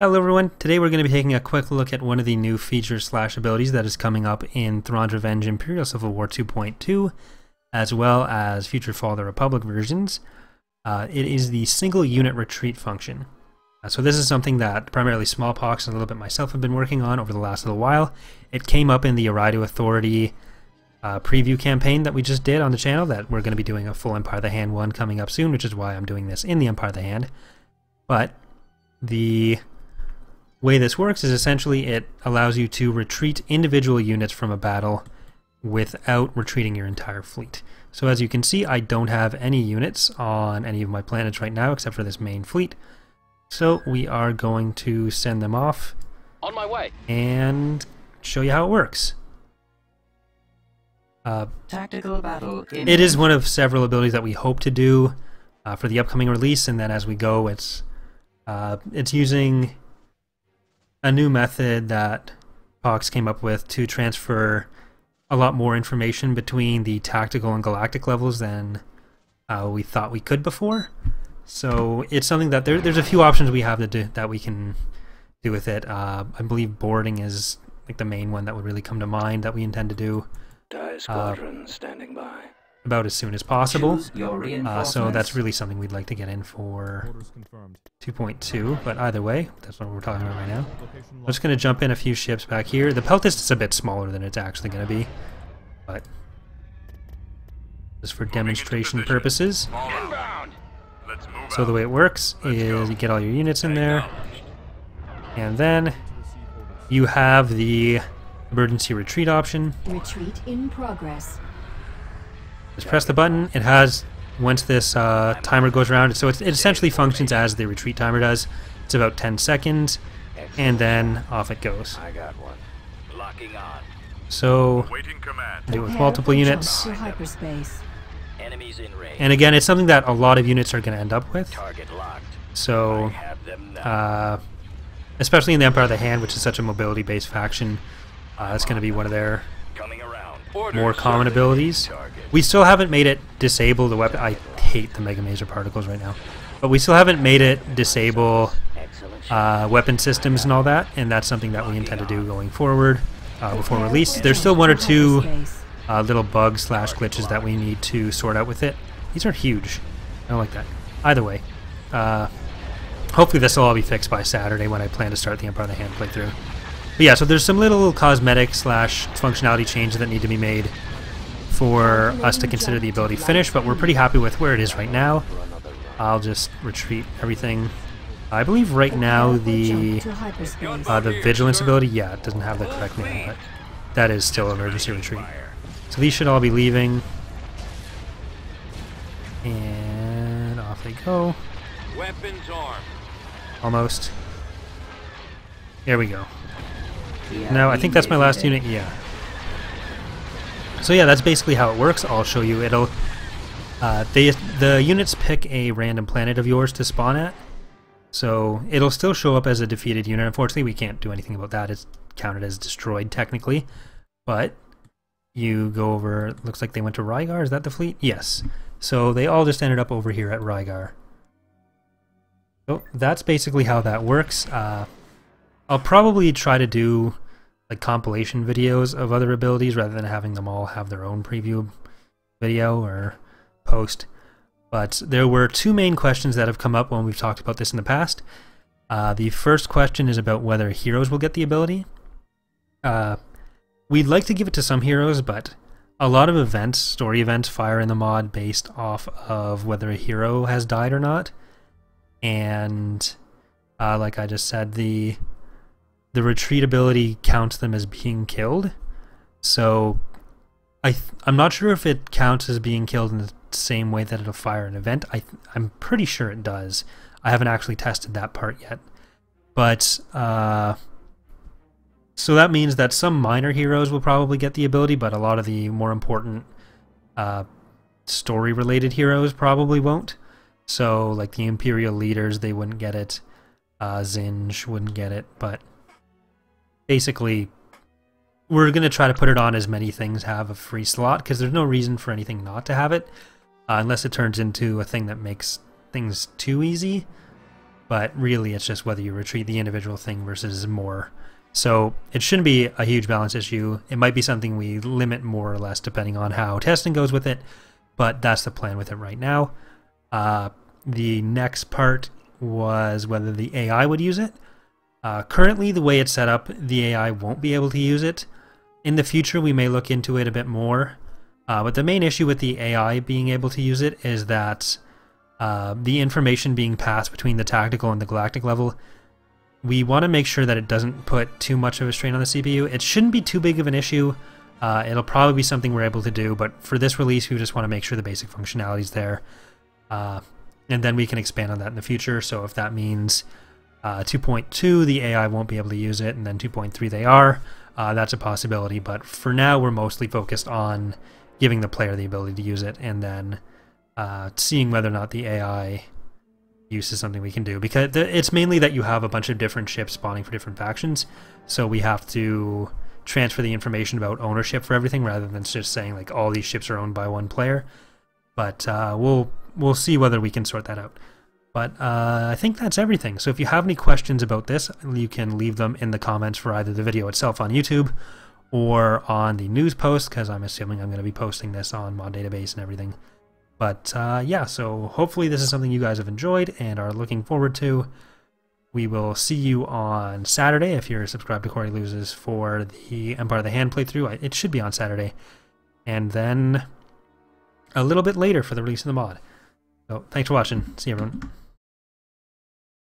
Hello everyone, today we're going to be taking a quick look at one of the new features / abilities that is coming up in Thrawn's Revenge Imperial Civil War 2.2, as well as future Fall of the Republic versions. It is the single unit retreat function. So this is something that primarily Smallpox and a little bit myself have been working on over the last little while. It came up in the Arido Authority preview campaign that we just did on the channel that we're going to be doing a full Empire of the Hand one coming up soon, which is why I'm doing this in the Empire of the Hand. But the way this works is essentially it allows you to retreat individual units from a battle without retreating your entire fleet. So as you can see, I don't have any units on any of my planets right now except for this main fleet. So we are going to send them off on my way and show you how it works. Tactical battle. It is one of several abilities that we hope to do for the upcoming release, and then as we go, it's using a new method that Pox came up with to transfer a lot more information between the tactical and galactic levels than we thought we could before. So it's something that there's a few options we have to do that we can do with it. I believe boarding is like the main one that would really come to mind that we intend to do. TIE squadron standing by. About as soon as possible. So that's really something we'd like to get in for 2.2, but either way, that's what we're talking about right now. I'm just going to jump in a few ships back here. The Peltist is a bit smaller than it's actually going to be, but just for demonstration purposes. So the way it works is you get all your units in there, and then you have the emergency retreat option. Retreat in progress. Just press the button. It has, once this timer goes around, so it essentially functions as the retreat timer does. It's about 10 seconds, and then off it goes. I got one. Locking on. So, do it with multiple units. Enemies in range. And again, it's something that a lot of units are going to end up with. Target locked. So, especially in the Empire of the Hand, which is such a mobility-based faction, it's going to be one of their more common abilities. We still haven't made it disable the weapon. I hate the Mega Maser particles right now, but we still haven't made it disable weapon systems and all that, and that's something that we intend to do going forward before release. There's still one or two little bugs / glitches that we need to sort out with it. These are huge. I don't like that. Either way, hopefully this will all be fixed by Saturday when I plan to start the Empire of the Hand playthrough. But yeah, so there's some little cosmetic / functionality changes that need to be made for us to consider the ability finished, but we're pretty happy with where it is right now. I'll just retreat everything. I believe right now the vigilance ability, yeah, it doesn't have the correct name, but that is still emergency retreat. So these should all be leaving. And off they go. Weapons armed. Almost. There we go. Now, I think that's my last unit, yeah. So yeah, that's basically how it works. I'll show you. It'll the units pick a random planet of yours to spawn at. So it'll still show up as a defeated unit. Unfortunately, we can't do anything about that. It's counted as destroyed technically. But you go over, looks like they went to Rygar. Is that the fleet? Yes. So they all just ended up over here at Rygar. So that's basically how that works. I'll probably try to do like compilation videos of other abilities rather than having them all have their own preview video or post. But there were two main questions that have come up when we've talked about this in the past. The first question is about whether heroes will get the ability. We'd like to give it to some heroes, but a lot of events, story events, fire in the mod based off of whether a hero has died or not. And like I just said, the retreat ability counts them as being killed. So I'm not sure if it counts as being killed in the same way that it'll fire an event. I'm pretty sure it does. I haven't actually tested that part yet. But so that means that some minor heroes will probably get the ability, but a lot of the more important story-related heroes probably won't. So like the Imperial leaders, they wouldn't get it. Zinj wouldn't get it, but basically, we're going to try to put it on as many things have a free slot, because there's no reason for anything not to have it, unless it turns into a thing that makes things too easy. but really it's just whether you retreat the individual thing versus more. So it shouldn't be a huge balance issue. It might be something we limit more or less depending on how testing goes with it, but that's the plan with it right now. The next part was whether the AI would use it. Currently, the way it's set up, the AI won't be able to use it. In the future, we may look into it a bit more. But the main issue with the AI being able to use it is that the information being passed between the tactical and the galactic level, we want to make sure that it doesn't put too much of a strain on the CPU. It shouldn't be too big of an issue. It'll probably be something we're able to do, but for this release, we just want to make sure the basic functionality is there. And then we can expand on that in the future. So if that means 2.2, the AI won't be able to use it, and then 2.3 they are, that's a possibility. But for now, we're mostly focused on giving the player the ability to use it, and then seeing whether or not the AI use is something we can do, because it's mainly that you have a bunch of different ships spawning for different factions, so we have to transfer the information about ownership for everything rather than just saying like all these ships are owned by one player. But we'll see whether we can sort that out. But I think that's everything. So if you have any questions about this, you can leave them in the comments for either the video itself on YouTube or on the news post, because I'm assuming I'm going to be posting this on Mod Database and everything. But yeah, so hopefully this is something you guys have enjoyed and are looking forward to. We will see you on Saturday if you're subscribed to Corey Loses for the Empire of the Hand playthrough. It should be on Saturday. And then a little bit later for the release of the mod. So thanks for watching. See you everyone.